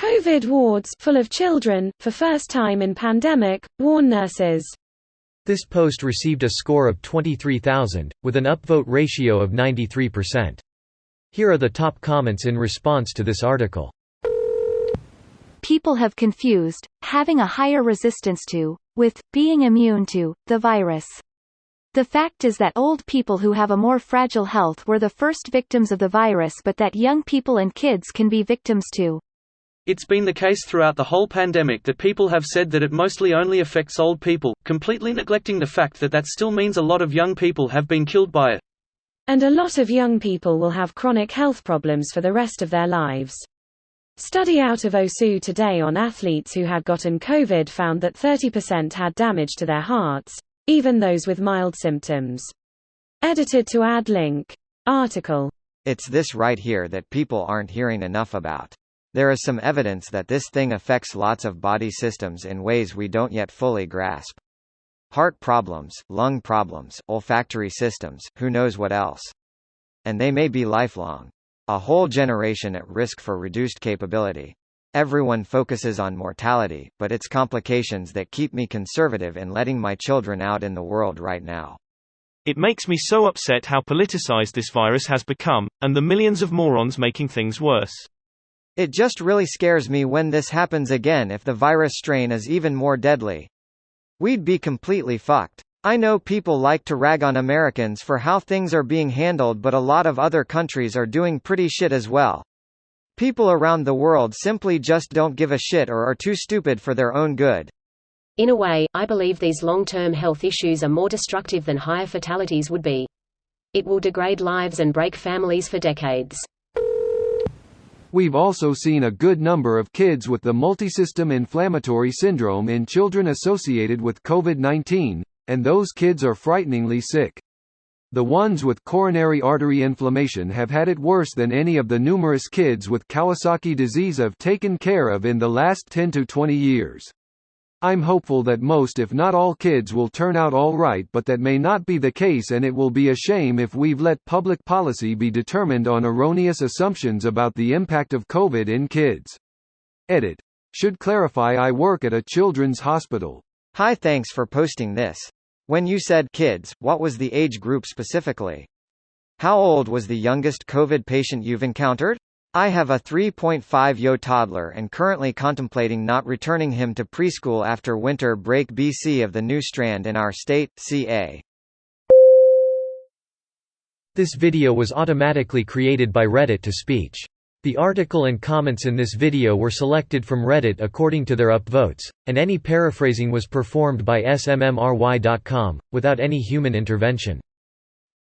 COVID wards full of children, for first time in pandemic, warn nurses. This post received a score of 23,000, with an upvote ratio of 93%. Here are the top comments in response to this article. People have confused having a higher resistance to, with, being immune to, the virus. The fact is that old people who have a more fragile health were the first victims of the virus, but that young people and kids can be victims too. It's been the case throughout the whole pandemic that people have said that it mostly only affects old people, completely neglecting the fact that still means a lot of young people have been killed by it. And a lot of young people will have chronic health problems for the rest of their lives. Study out of OSU Today on athletes who had gotten COVID found that 30% had damage to their hearts, even those with mild symptoms. Edited to add link. Article. It's this right here that people aren't hearing enough about. There is some evidence that this thing affects lots of body systems in ways we don't yet fully grasp. Heart problems, lung problems, olfactory systems, who knows what else. And they may be lifelong. A whole generation at risk for reduced capability. Everyone focuses on mortality, but it's complications that keep me conservative in letting my children out in the world right now. It makes me so upset how politicized this virus has become, and the millions of morons making things worse. It just really scares me when this happens again if the virus strain is even more deadly. We'd be completely fucked. I know people like to rag on Americans for how things are being handled, but a lot of other countries are doing pretty shit as well. People around the world simply just don't give a shit or are too stupid for their own good. In a way, I believe these long-term health issues are more destructive than higher fatalities would be. It will degrade lives and break families for decades. We've also seen a good number of kids with the multisystem inflammatory syndrome in children associated with COVID-19, and those kids are frighteningly sick. The ones with coronary artery inflammation have had it worse than any of the numerous kids with Kawasaki disease I've taken care of in the last 10 to 20 years. I'm hopeful that most if not all kids will turn out all right, but that may not be the case, and it will be a shame if we've let public policy be determined on erroneous assumptions about the impact of COVID in kids. Edit. Should clarify I work at a children's hospital. Hi, thanks for posting this. When you said kids, what was the age group specifically? How old was the youngest COVID patient you've encountered? I have a 3.5-year-old toddler and currently contemplating not returning him to preschool after winter break BC of the new strand in our state, CA. This video was automatically created by Reddit to speech. The article and comments in this video were selected from Reddit according to their upvotes, and any paraphrasing was performed by smmry.com, without any human intervention.